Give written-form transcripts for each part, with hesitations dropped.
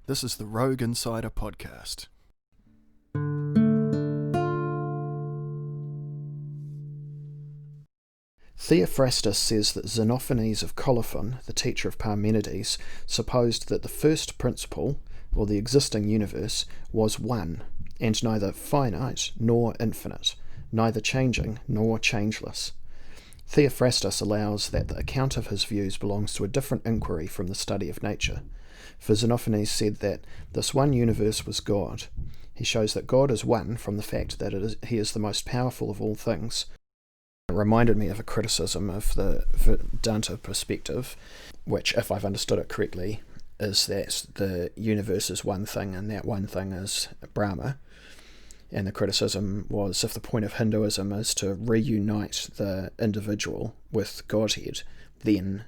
This is the Rogue Insider Podcast. Theophrastus says that Xenophanes of Colophon, the teacher of Parmenides, supposed that the first principle, or the existing universe, was one, and neither finite nor infinite, neither changing nor changeless. Theophrastus allows that the account of his views belongs to a different inquiry from the study of nature. For Xenophanes said that this one universe was God. He shows that God is one from the fact that he is the most powerful of all things. It reminded me of a criticism of the Vedanta perspective, which, if I've understood it correctly, is that the universe is one thing and that one thing is Brahma. And the criticism was, if the point of Hinduism is to reunite the individual with Godhead, then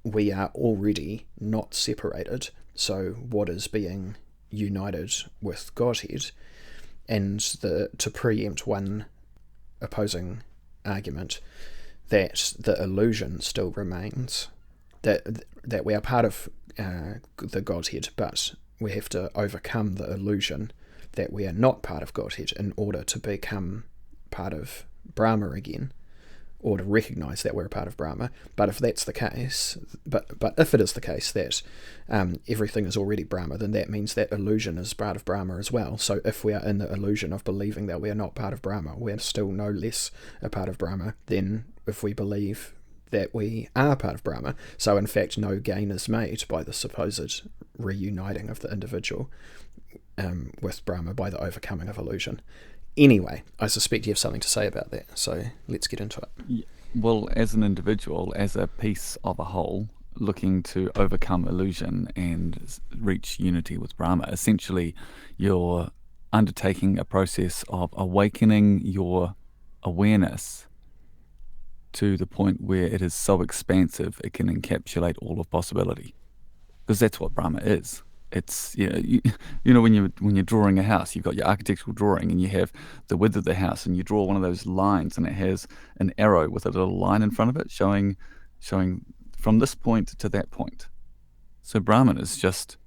we are already not separated. So what is being united with Godhead? And to preempt one opposing argument, that the illusion still remains, that we are part of the Godhead, but we have to overcome the illusion that we are not part of Godhead in order to become part of Brahma again, or to recognise that we're a part of Brahma. But if that's the case, but if it is the case that everything is already Brahma, then that means that illusion is part of Brahma as well. So if we are in the illusion of believing that we are not part of Brahma, we are still no less a part of Brahma than if we believe that we are part of Brahma. So in fact, no gain is made by the supposed reuniting of the individual with Brahma by the overcoming of illusion. Anyway, I suspect you have something to say about that, so let's get into it. Well, as an individual, as a piece of a whole, looking to overcome illusion and reach unity with Brahma, essentially you're undertaking a process of awakening your awareness to the point where it is so expansive it can encapsulate all of possibility, because that's what Brahma is. It's you know when you're drawing a house, you've got your architectural drawing and you have the width of the house, and you draw one of those lines and it has an arrow with a little line in front of it showing from this point to that point. So Brahman is just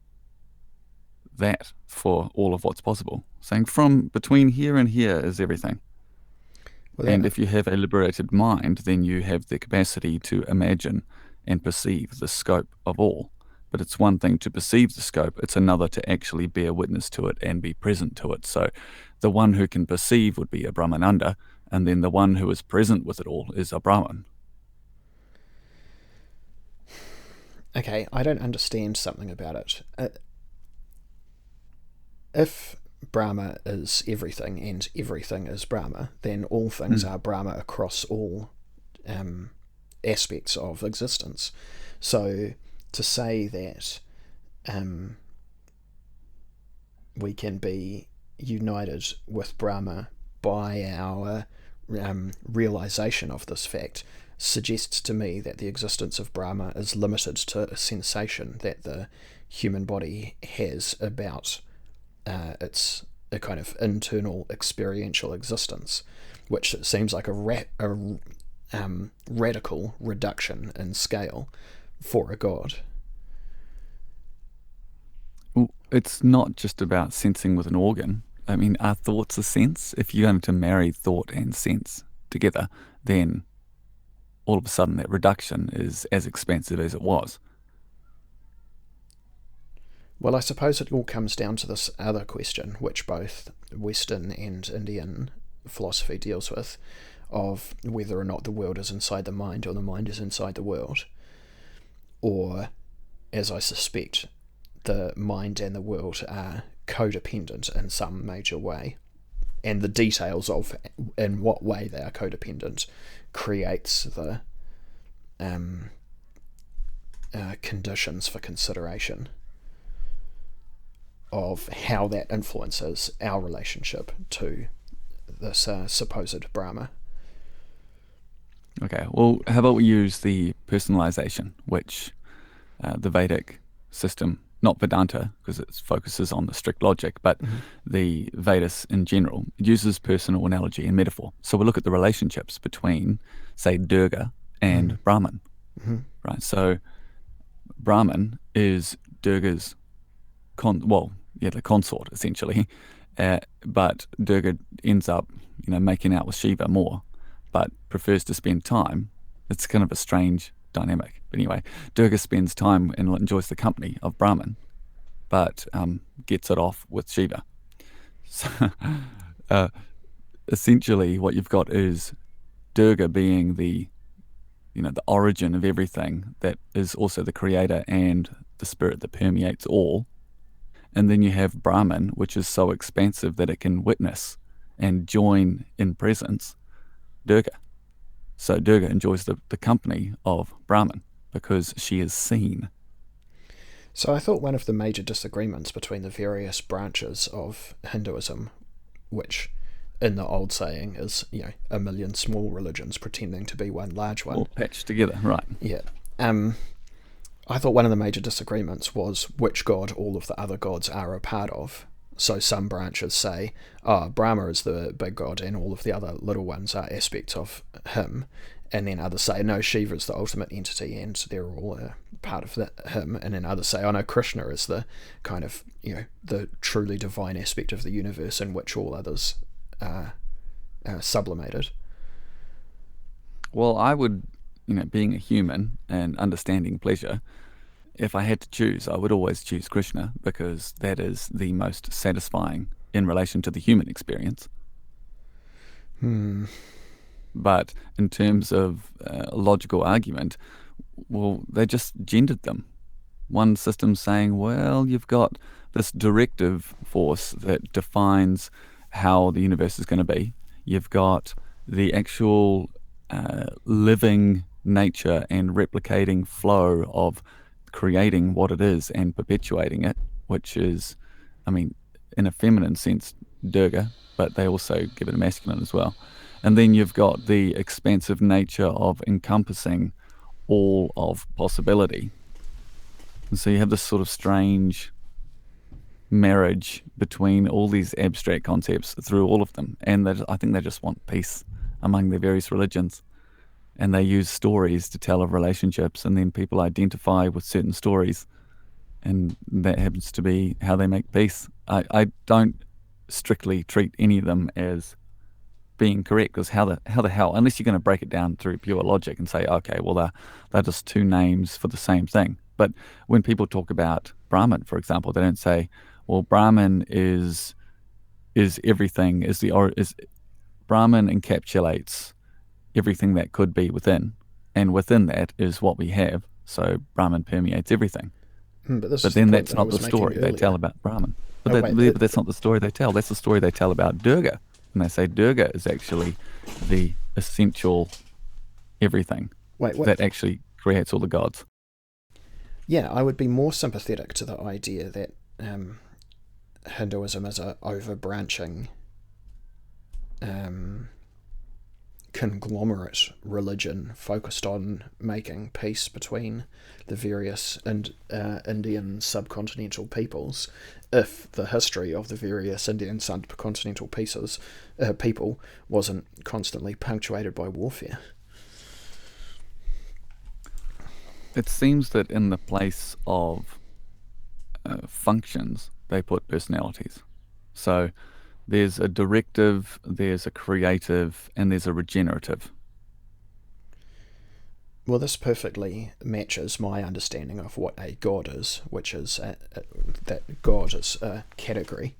that for all of what's possible, saying from between here and here is everything. And if you have a liberated mind, then you have the capacity to imagine and perceive the scope of all. But it's one thing to perceive the scope, it's another to actually bear witness to it and be present to it. So the one who can perceive would be a Brahmananda, and then the one who is present with it all is a Brahman. Okay, I don't understand something about it. If Brahma is everything and everything is Brahma, then all things are Brahma across all aspects of existence. So to say that we can be united with Brahma by our realization of this fact suggests to me that the existence of Brahma is limited to a sensation that the human body has about its a kind of internal experiential existence, which seems like a radical reduction in scale for a god. Well, it's not just about sensing with an organ. I mean, are thoughts a sense? If you're going to marry thought and sense together, then all of a sudden that reduction is as expansive as it was. Well, I suppose it all comes down to this other question, which both Western and Indian philosophy deals with, of whether or not the world is inside the mind or the mind is inside the world. Or, as I suspect, the mind and the world are codependent in some major way. And the details of in what way they are codependent creates the conditions for consideration of how that influences our relationship to this supposed Brahma. Okay, well, how about we use the personalization, which the Vedic system, not Vedanta, because it focuses on the strict logic, but the Vedas in general, it uses personal analogy and metaphor. So we look at the relationships between, say, Durga and Brahman, right? So Brahman is Durga's the consort essentially. But Durga ends up, making out with Shiva more, but prefers to spend time. It's kind of a strange dynamic. But anyway, Durga spends time and enjoys the company of Brahman, but gets it off with Shiva. So, uh, essentially, what you've got is Durga being the origin of everything, that is also the creator and the spirit that permeates all. And then you have Brahman, which is so expansive that it can witness and join in presence Durga. So Durga enjoys the company of Brahman because she is seen. So I thought one of the major disagreements between the various branches of Hinduism, which in the old saying is, a million small religions pretending to be one large one. All patched together, right. Yeah. I thought one of the major disagreements was which god all of the other gods are a part of. So some branches say, Brahma is the big god and all of the other little ones are aspects of him. And then others say, no, Shiva is the ultimate entity and they're all a part of him. And then others say, no, Krishna is the kind of, the truly divine aspect of the universe in which all others are sublimated. Well, I would, being a human and understanding pleasure, if I had to choose, I would always choose Krishna because that is the most satisfying in relation to the human experience. But in terms of logical argument, well, they just gendered them. One system saying, well, you've got this directive force that defines how the universe is going to be. You've got the actual living nature and replicating flow of creating what it is and perpetuating it, which is, in a feminine sense, Durga, but they also give it a masculine as well. And then you've got the expansive nature of encompassing all of possibility. And so you have this sort of strange marriage between all these abstract concepts through all of them. And I think they just want peace among their various religions. And they use stories to tell of relationships, and then people identify with certain stories, and that happens to be how they make peace. I don't strictly treat any of them as being correct, because how the hell, unless you're going to break it down through pure logic and say, okay, well, they're just two names for the same thing. But when people talk about Brahman, for example, they don't say, well, Brahman is everything, is Brahman encapsulates everything that could be within, and within that is what we have. So Brahman permeates everything. But then that's not the story they tell about Brahman. But that's not the story they tell. That's the story they tell about Durga. And they say Durga is actually the essential everything that actually creates all the gods. Yeah, I would be more sympathetic to the idea that Hinduism is a overbranching conglomerate religion focused on making peace between the various Indian subcontinental peoples, if the history of the various Indian subcontinental people wasn't constantly punctuated by warfare. It seems that in the place of functions, they put personalities. So there's a directive, there's a creative, and there's a regenerative. Well, this perfectly matches my understanding of what a god is, which is that god is a category.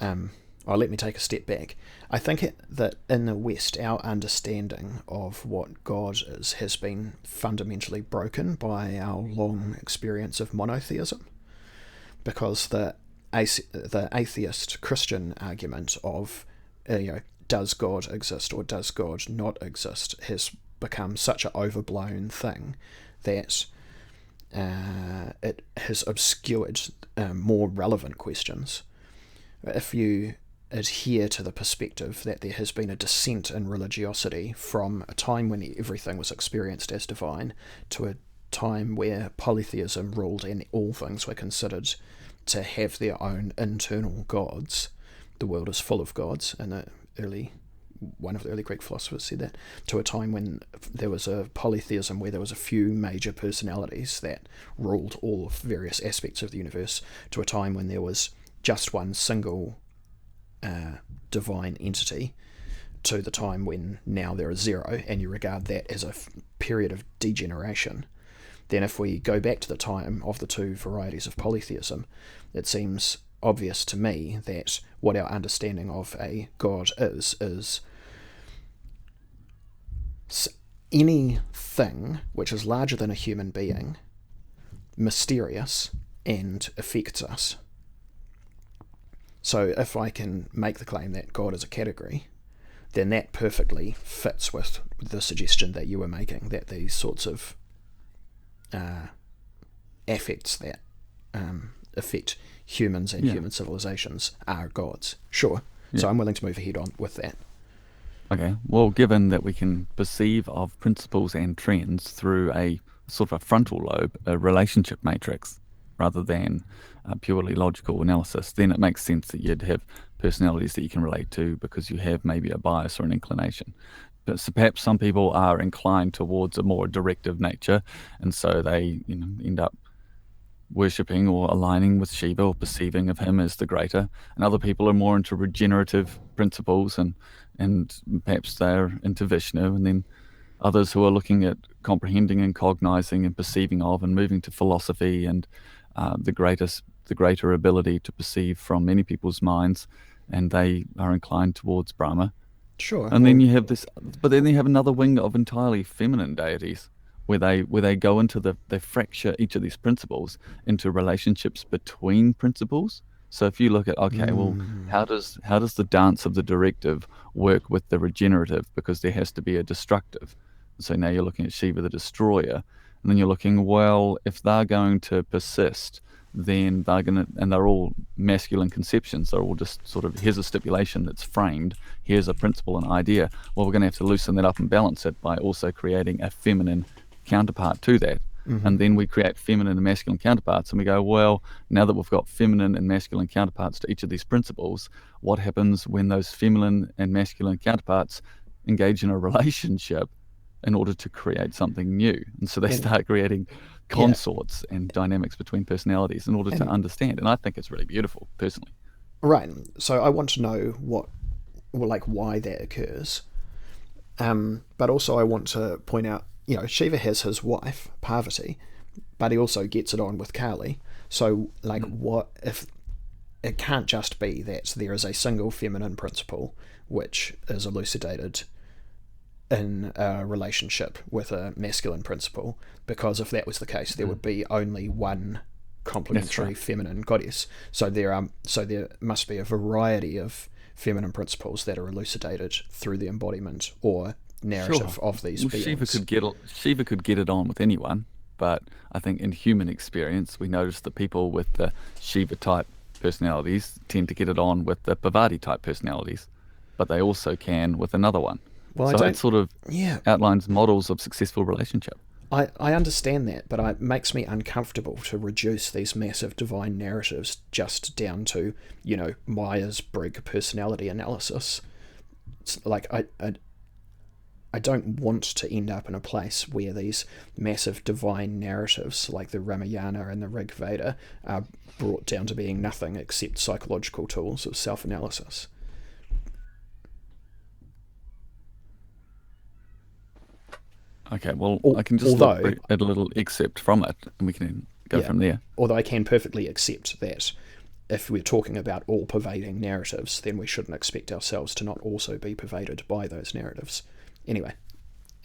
Let me take a step back. I think that in the West, our understanding of what God is has been fundamentally broken by our long experience of monotheism, because the atheist Christian argument of does God exist or does God not exist has become such an overblown thing that it has obscured more relevant questions. If you adhere to the perspective that there has been a descent in religiosity from a time when everything was experienced as divine to a time where polytheism ruled and all things were considered to have their own internal gods. The world is full of gods in the early one of the early Greek philosophers said that, to a time when there was a polytheism where there was a few major personalities that ruled all of various aspects of the universe, to a time when there was just one single divine entity, to the time when now there is zero, and you regard that as a period of degeneration. Then if we go back to the time of the two varieties of polytheism, it seems obvious to me that what our understanding of a god is anything which is larger than a human being, mysterious, and affects us. So if I can make the claim that God is a category, then that perfectly fits with the suggestion that you were making, that these sorts of affects that affect humans and human civilizations are gods. Sure. Yeah. So I'm willing to move ahead on with that. Okay. Well, given that we can perceive of principles and trends through a sort of a frontal lobe, a relationship matrix, rather than purely logical analysis, then it makes sense that you'd have personalities that you can relate to because you have maybe a bias or an inclination. But so perhaps some people are inclined towards a more directive nature, and so they end up worshipping or aligning with Shiva or perceiving of him as the greater. And other people are more into regenerative principles, and perhaps they're into Vishnu. And then others who are looking at comprehending and cognizing and perceiving of and moving to philosophy and the greater ability to perceive from many people's minds, and they are inclined towards Brahma. Sure. And then you have this, but then you have another wing of entirely feminine deities, where they go into they fracture each of these principles into relationships between principles. So if you look at, well, how does the dance of the directive work with the regenerative? Because there has to be a destructive. So now you're looking at Shiva the destroyer, and then you're looking, well, if they're going to persist, then they're all masculine conceptions. They're all just sort of, here's a stipulation that's framed, here's a principle, an idea. Well, we're going to have to loosen that up and balance it by also creating a feminine counterpart to that. Mm-hmm. And then we create feminine and masculine counterparts, and we go, well, now that we've got feminine and masculine counterparts to each of these principles, what happens when those feminine and masculine counterparts engage in a relationship in order to create something new? And so they start creating consorts and dynamics between personalities in order to understand. And I think it's really beautiful, personally. Right. So I want to know why that occurs. But also I want to point out, Shiva has his wife, Parvati, but he also gets it on with Kali. So, what if it can't just be that there is a single feminine principle which is elucidated in a relationship with a masculine principle? Because if that was the case, there would be only one complementary feminine goddess. So there must be a variety of feminine principles that are elucidated through the embodiment or narrative of these beings. Shiva could get it on with anyone, but I think in human experience we notice that people with the Shiva type personalities tend to get it on with the Parvati type personalities, but they also can with another one. Well, so it sort of outlines models of successful relationship. I understand that, but it makes me uncomfortable to reduce these massive divine narratives just down to, Myers-Briggs personality analysis. It's like I don't want to end up in a place where these massive divine narratives like the Ramayana and the Rig Veda are brought down to being nothing except psychological tools of self-analysis. Okay, well, I can just look at a little excerpt from it, and we can go from there. Although I can perfectly accept that if we're talking about all-pervading narratives, then we shouldn't expect ourselves to not also be pervaded by those narratives. Anyway,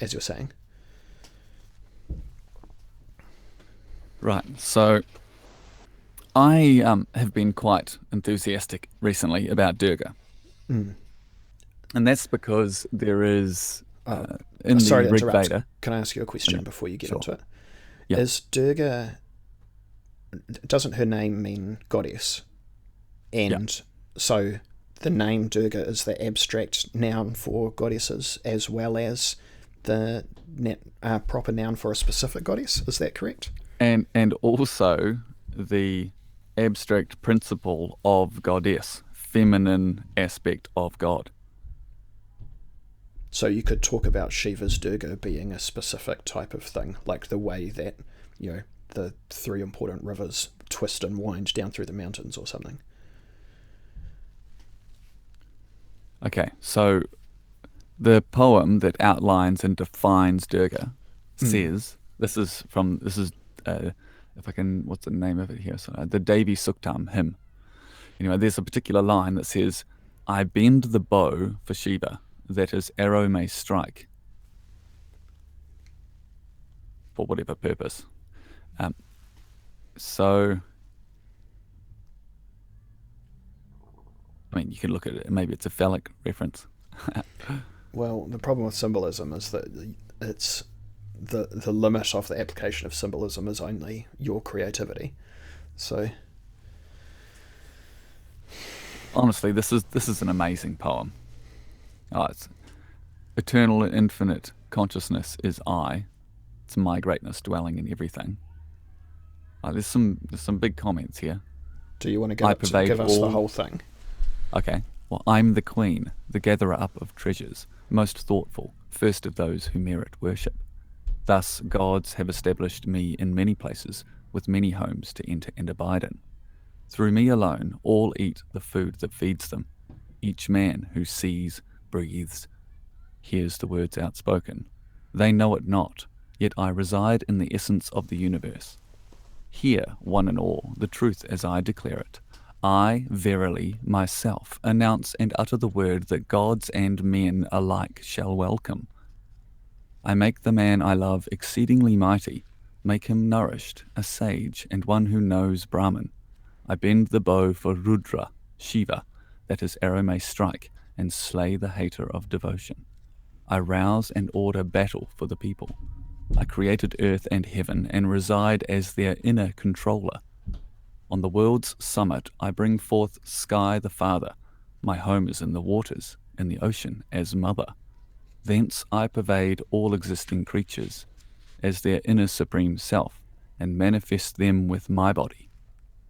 as you're saying. Right, so I have been quite enthusiastic recently about Durga. And that's because there is... in sorry the to Rig interrupt. Veda. Can I ask you a question before you get into it? Yeah. Is Durga... Doesn't her name mean goddess? And so the name Durga is the abstract noun for goddesses as well as the proper noun for a specific goddess. Is that correct? And also the abstract principle of goddess, feminine aspect of God. So you could talk about Shiva's Durga being a specific type of thing, like the way that, the three important rivers twist and wind down through the mountains or something. Okay, so the poem that outlines and defines Durga says, if I can, what's the name of it here? So, the Devi Suktam hymn. Anyway, there's a particular line that says, I bend the bow for Shiva, that his arrow may strike, for whatever purpose. So, I mean, you can look at it, maybe it's a phallic reference. Well, the problem with symbolism is that it's the limit of the application of symbolism is only your creativity. So, honestly, this is an amazing poem. It's eternal and infinite consciousness is I. It's my greatness dwelling in everything. There's some big comments here. Do you want to give us the whole thing? Okay. Well, I'm the queen, the gatherer up of treasures, most thoughtful, first of those who merit worship. Thus gods have established me in many places, with many homes to enter and abide in. Through me alone all eat the food that feeds them. Each man who sees, breathes, hears the words outspoken. They know it not, yet I reside in the essence of the universe. Hear, one and all, the truth as I declare it. I, verily, myself, announce and utter the word that gods and men alike shall welcome. I make the man I love exceedingly mighty, make him nourished, a sage, and one who knows Brahman. I bend the bow for Rudra, Shiva, that his arrow may strike and slay the hater of devotion. I rouse and order battle for the people. I created earth and heaven and reside as their inner controller. On the world's summit I bring forth Sky the Father. My home is in the waters, in the ocean as mother. Thence I pervade all existing creatures as their inner supreme self and manifest them with my body.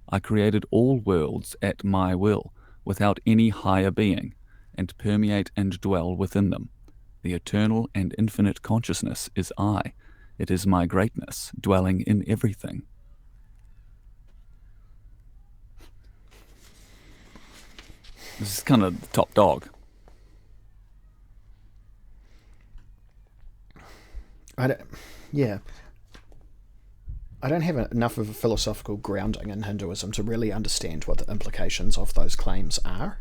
I created all worlds at my will without any higher being and permeate and dwell within them. The eternal and infinite consciousness is I. It is my greatness dwelling in everything. This is kind of the top dog. I don't have enough of a philosophical grounding in Hinduism to really understand what the implications of those claims are.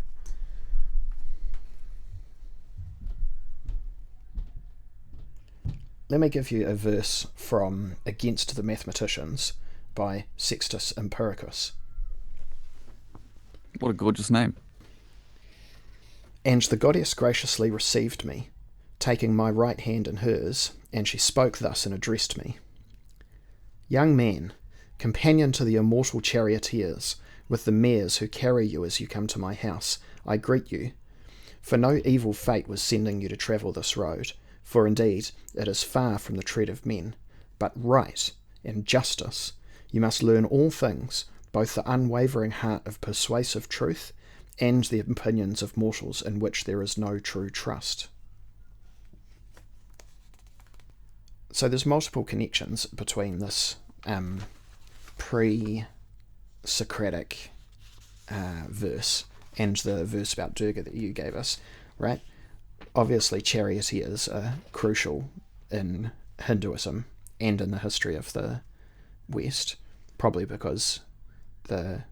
Let me give you a verse from Against the Mathematicians by Sextus Empiricus. What a gorgeous name. And the goddess graciously received me, taking my right hand in hers, and she spoke thus and addressed me. Young man, companion to the immortal charioteers, with the mares who carry you as you come to my house, I greet you. For no evil fate was sending you to travel this road, for indeed it is far from the tread of men, but right and justice. You must learn all things, both the unwavering heart of persuasive truth and the opinions of mortals in which there is no true trust. So there's multiple connections between this pre-Socratic verse and the verse about Durga that you gave us, right? Obviously, charioteers are crucial in Hinduism and in the history of the West, probably because the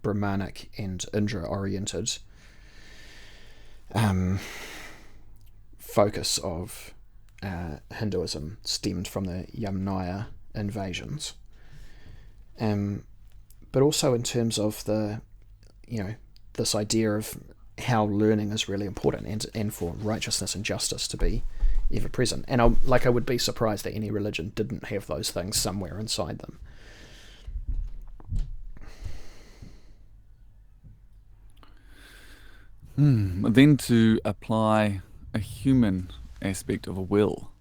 Brahmanic and Indra-oriented focus of Hinduism stemmed from the Yamnaya invasions, but also in terms of the, this idea of how learning is really important and for righteousness and justice to be ever present. And I would be surprised that any religion didn't have those things somewhere inside them. Then to apply a human aspect of a will,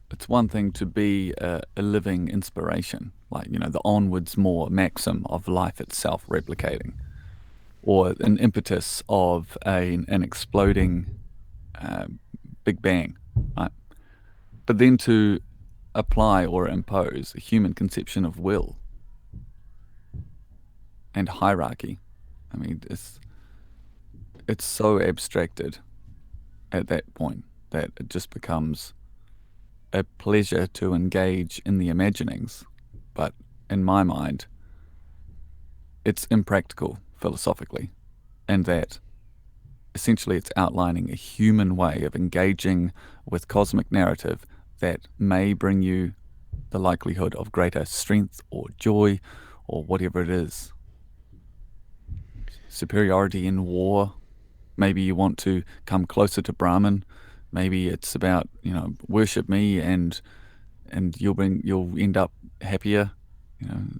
it's one thing to be a living inspiration, like, the onwards more maxim of life itself replicating, or an impetus of an exploding Big Bang, right? But then to apply or impose a human conception of will and hierarchy, I mean, it's so abstracted at that point that it just becomes a pleasure to engage in the imaginings. But in my mind, it's impractical philosophically, and that essentially it's outlining a human way of engaging with cosmic narrative that may bring you the likelihood of greater strength or joy or whatever it is. Superiority in war. Maybe you want to come closer to Brahman. Maybe it's about, worship me and you'll end up happier.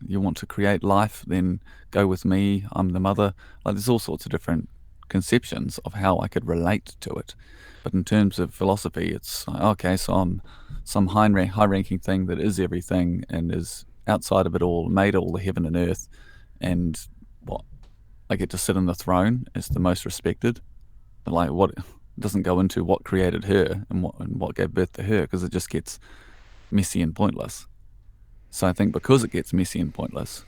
You want to create life, then go with me. I'm the mother. Like, there's all sorts of different conceptions of how I could relate to it. But in terms of philosophy, it's like, okay, so I'm some high-ranking thing that is everything and is outside of it all, made all the heaven and earth, and what, I get to sit on the throne as the most respected. But like, what doesn't go into what created her and what gave birth to her, because it just gets messy and pointless. So I think because it gets messy and pointless,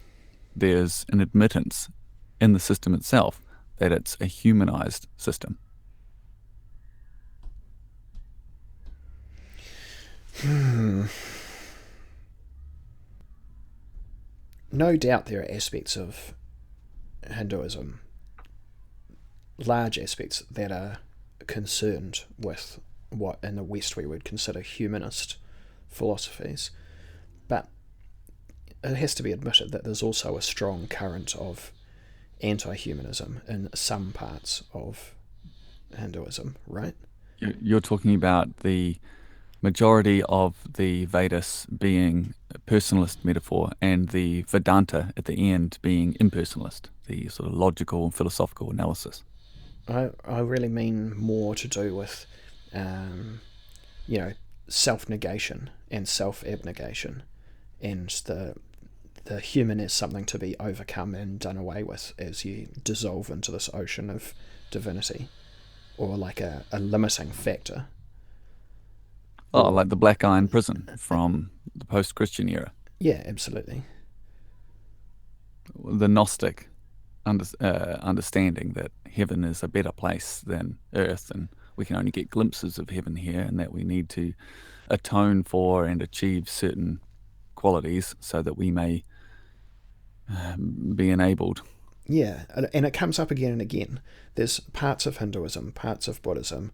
there's an admittance in the system itself that it's a humanized system. No doubt there are aspects of Hinduism, large aspects, that are concerned with what in the West we would consider humanist philosophies. But it has to be admitted that there's also a strong current of anti-humanism in some parts of Hinduism, right? You're talking about the majority of the Vedas being a personalist metaphor and the Vedanta at the end being impersonalist, the sort of logical and philosophical analysis. I really mean more to do with, self-negation and self-abnegation, and the human is something to be overcome and done away with as you dissolve into this ocean of divinity, or like a limiting factor. Oh, like the Black Iron Prison from the post-Christian era. Yeah, absolutely. The Gnostic understanding that heaven is a better place than earth, and we can only get glimpses of heaven here, and that we need to atone for and achieve certain qualities so that we may be enabled. Yeah, and it comes up again and again. There's parts of Hinduism, parts of Buddhism,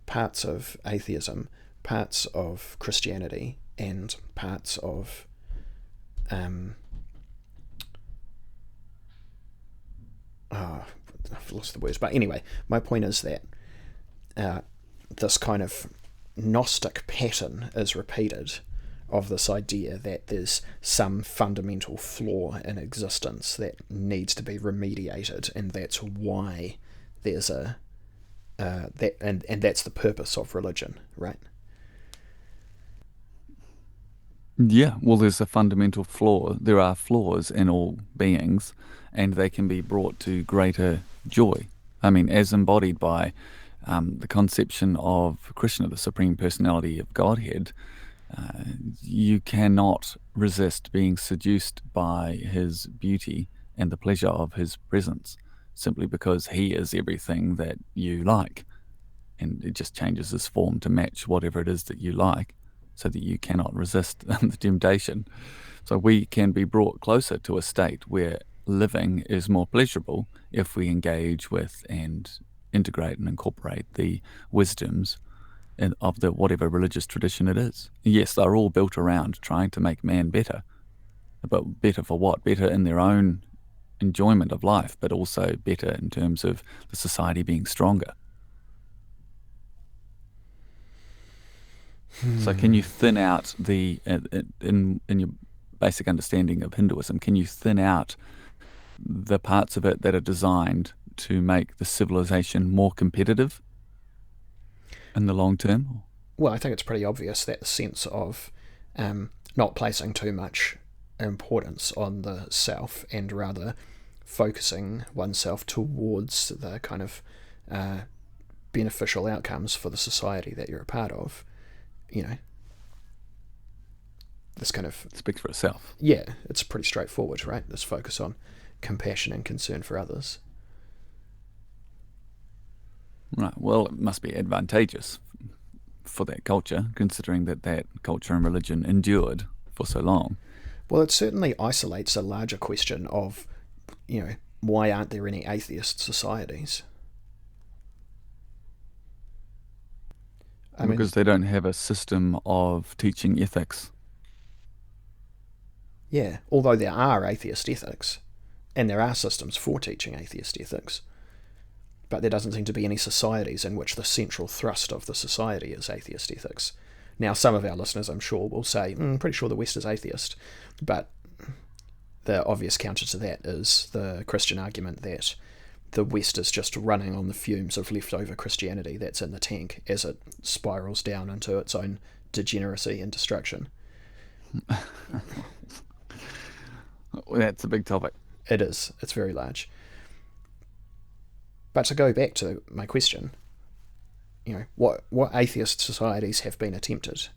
parts of atheism, parts of Christianity, and parts of I've lost the words. But anyway, my point is that this kind of Gnostic pattern is repeated, of this idea that there's some fundamental flaw in existence that needs to be remediated, and that's why there's and that's the purpose of religion, right? Yeah, well, there's a fundamental flaw. There are flaws in all beings, and they can be brought to greater joy. I mean, as embodied by the conception of Krishna, the Supreme Personality of Godhead, you cannot resist being seduced by his beauty and the pleasure of his presence, simply because he is everything that you like. And it just changes his form to match whatever it is that you like, so that you cannot resist the temptation. So we can be brought closer to a state where living is more pleasurable if we engage with and integrate and incorporate the wisdoms of the whatever religious tradition it is. Yes, they're all built around trying to make man better, but better for what? Better in their own enjoyment of life, but also better in terms of the society being stronger. So can you thin out in your basic understanding of Hinduism, can you thin out the parts of it that are designed to make the civilization more competitive in the long term? Well, I think it's pretty obvious that sense of not placing too much importance on the self, and rather focusing oneself towards the kind of beneficial outcomes for the society that you're a part of, this kind of... It speaks for itself. Yeah, it's pretty straightforward, right? This focus on compassion and concern for others. Right. Well, it must be advantageous for that culture, considering that culture and religion endured for so long. Well, it certainly isolates a larger question of, why aren't there any atheist societies? Because they don't have a system of teaching ethics. Yeah, although there are atheist ethics, and there are systems for teaching atheist ethics, but there doesn't seem to be any societies in which the central thrust of the society is atheist ethics. Now, some of our listeners, I'm sure, will say, I'm pretty sure the West is atheist, but the obvious counter to that is the Christian argument that the West is just running on the fumes of leftover Christianity that's in the tank as it spirals down into its own degeneracy and destruction. Well, that's a big topic. It is. It's very large. But to go back to my question, what atheist societies have been attempted?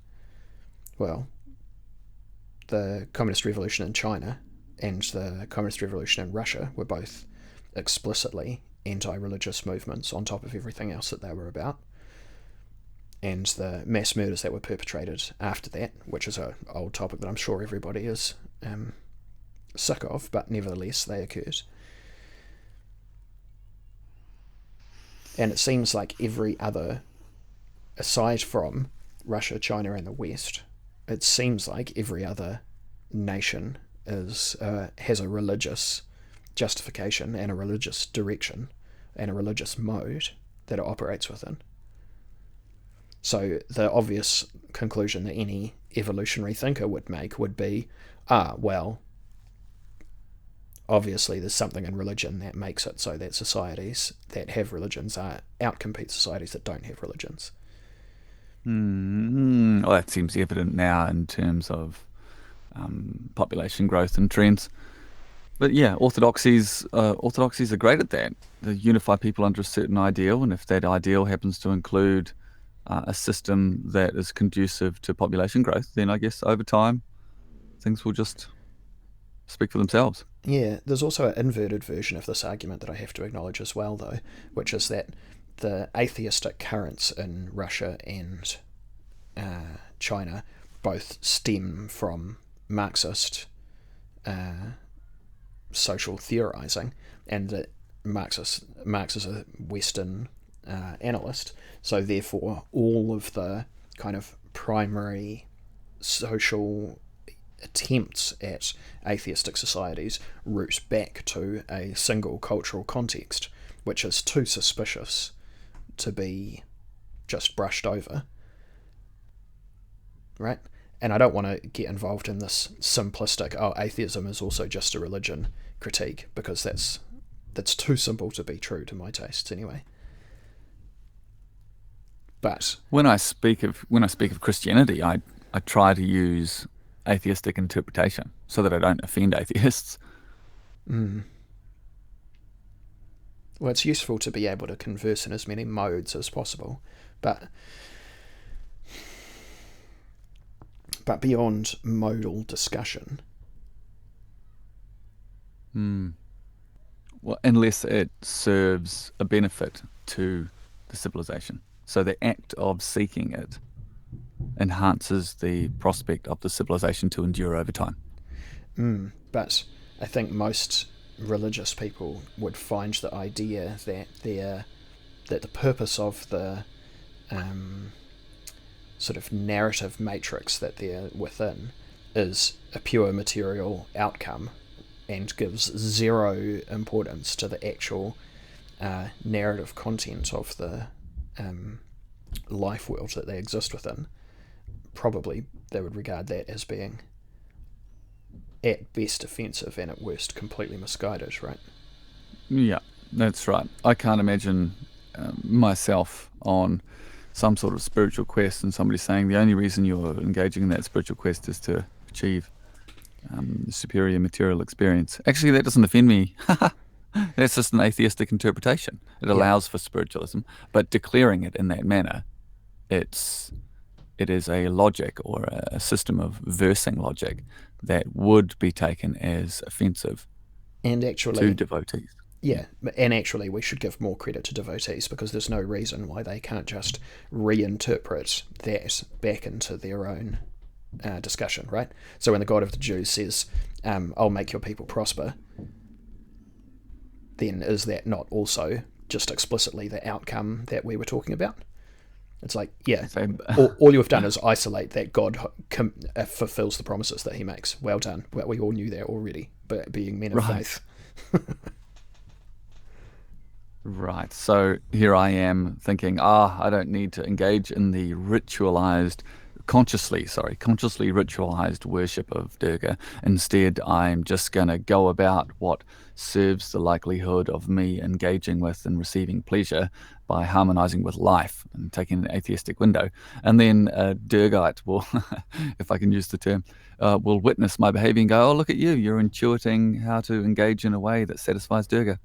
Well, the Communist Revolution in China and the Communist Revolution in Russia were both explicitly anti-religious movements on top of everything else that they were about. And the mass murders that were perpetrated after that, which is an old topic that I'm sure everybody is sick of, but nevertheless they occurred. And it seems like every other, aside from Russia, China, and the West, it seems like every other nation has a religious justification and a religious direction and a religious mode that it operates within. So the obvious conclusion that any evolutionary thinker would make would be, well, obviously there's something in religion that makes it so that societies that have religions outcompete societies that don't have religions. Well, that seems evident now in terms of population growth and trends. But yeah, orthodoxies are great at that. They unify people under a certain ideal, and if that ideal happens to include a system that is conducive to population growth, then I guess over time things will just speak for themselves. Yeah, there's also an inverted version of this argument that I have to acknowledge as well, though, which is that the atheistic currents in Russia and China both stem from Marxist social theorizing, and that Marx is a Western analyst, so therefore all of the kind of primary social attempts at atheistic societies root back to a single cultural context, which is too suspicious to be just brushed over, right? And I don't want to get involved in this simplistic, atheism is also just a religion critique, because that's too simple to be true to my tastes anyway. But when I speak of Christianity, I try to use atheistic interpretation so that I don't offend atheists. Well, it's useful to be able to converse in as many modes as possible, but beyond modal discussion. Well, unless it serves a benefit to the civilization. So the act of seeking it enhances the prospect of the civilization to endure over time. But I think most religious people would find the idea that the purpose of the sort of narrative matrix that they're within is a pure material outcome, and gives zero importance to the actual narrative content of the life world that they exist within. Probably they would regard that as being at best offensive and at worst completely misguided, right? Yeah, that's right. I can't imagine myself on some sort of spiritual quest and somebody saying the only reason you're engaging in that spiritual quest is to achieve superior material experience. Actually, that doesn't offend me. That's just an atheistic interpretation. It Yeah. allows for spiritualism, but declaring it in that manner, it is a logic or a system of versing logic that would be taken as offensive And to actually, devotees. yeah, and actually, we should give more credit to devotees because there's no reason why they can't just reinterpret that back into their own discussion, right? So when the God of the Jews says, I'll make your people prosper, then is that not also just explicitly the outcome that we were talking about? It's like, yeah, So, all you have done is isolate that God fulfills the promises that he makes. Well done. Well, we all knew that already, but being men of right. faith. Right. So here I am thinking, I don't need to engage in the consciously ritualized worship of Durga. Instead, I'm just going to go about what serves the likelihood of me engaging with and receiving pleasure by harmonizing with life and taking an atheistic window. And then a Durgite will, if I can use the term, will witness my behavior and go, oh, look at you. You're intuiting how to engage in a way that satisfies Durga.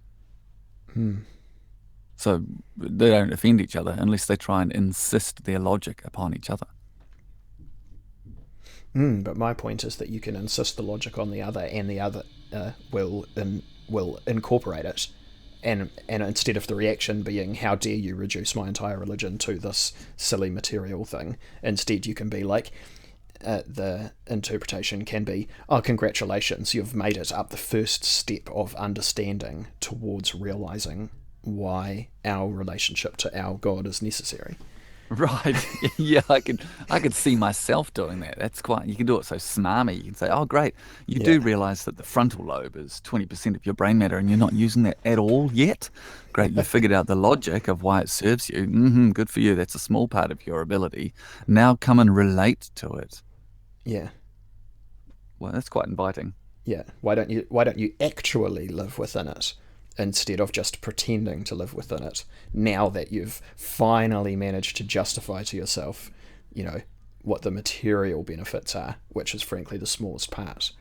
So they don't offend each other unless they try and insist their logic upon each other. But my point is that you can insist the logic on the other, and the other will incorporate it, and instead of the reaction being how dare you reduce my entire religion to this silly material thing, instead you can be like, the interpretation can be, oh, congratulations, you've made it up the first step of understanding towards realizing why our relationship to our God is necessary. Right. Yeah, I could see myself doing that. That's quite you can do it so smarmy. You can say, oh great, you Yeah. do realize that the frontal lobe is 20% of your brain matter and you're not using that at all yet. Great, you figured out the logic of why it serves you. Good for you. That's a small part of your ability. Now come and relate to it. Yeah. Well, that's quite inviting. Yeah. Why don't you actually live within it instead of just pretending to live within it? Now that you've finally managed to justify to yourself, you know, what the material benefits are, which is frankly the smallest part.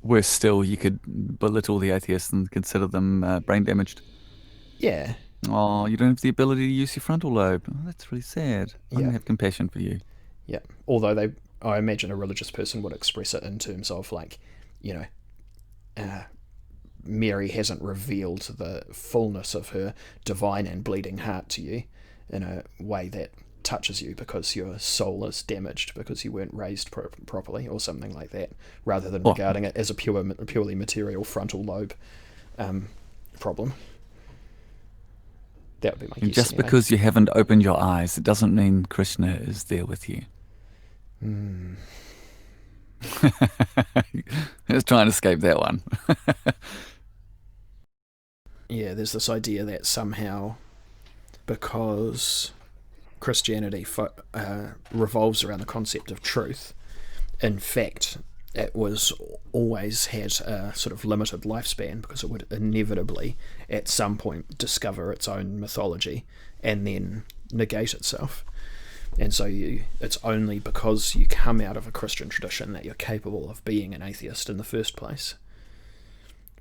Worse still, you could belittle the atheists and consider them brain damaged. Yeah. Oh, you don't have the ability to use your frontal lobe. Oh, that's really sad. I'm Yeah. gonna have compassion for you. Yeah. Although I imagine a religious person would express it in terms of like, you know, uh, Mary hasn't revealed the fullness of her divine and bleeding heart to you in a way that touches you because your soul is damaged because you weren't raised properly or something like that, rather than Well, regarding it as a purely material frontal lobe problem. That would be my and guess just anyway. because you haven't opened your eyes, it doesn't mean Krishna is there with you. Let's try and escape that one. Yeah, there's this idea that somehow because Christianity revolves around the concept of truth, in fact, it was always had a sort of limited lifespan because it would inevitably, at some point, discover its own mythology and then negate itself. And so it's only because you come out of a Christian tradition that you're capable of being an atheist in the first place,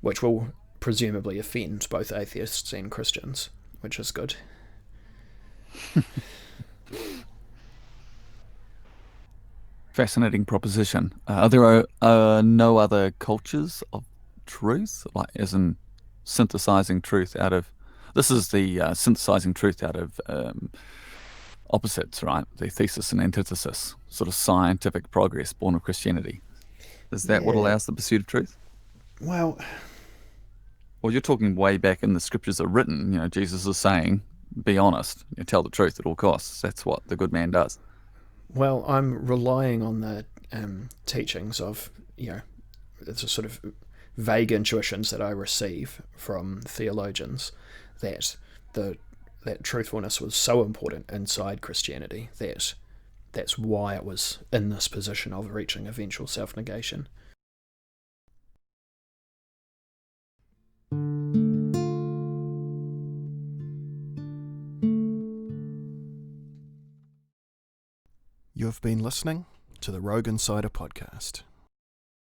which will presumably offend both atheists and Christians, which is good. Fascinating proposition. Are there no other cultures of truth, like as in synthesizing truth out of? This is the synthesizing truth out of opposites, right? The thesis and antithesis, sort of scientific progress born of Christianity. Is that what Yeah. allows the pursuit of truth? Well, Well, you're talking way back in the scriptures are written. Jesus is saying, "Be honest, tell the truth at all costs." That's what the good man does. I'm relying on the teachings of, it's a sort of vague intuitions that I receive from theologians that the that truthfulness was so important inside Christianity that that's why it was in this position of reaching eventual self-negation. You have been listening to the Rogue Insider podcast.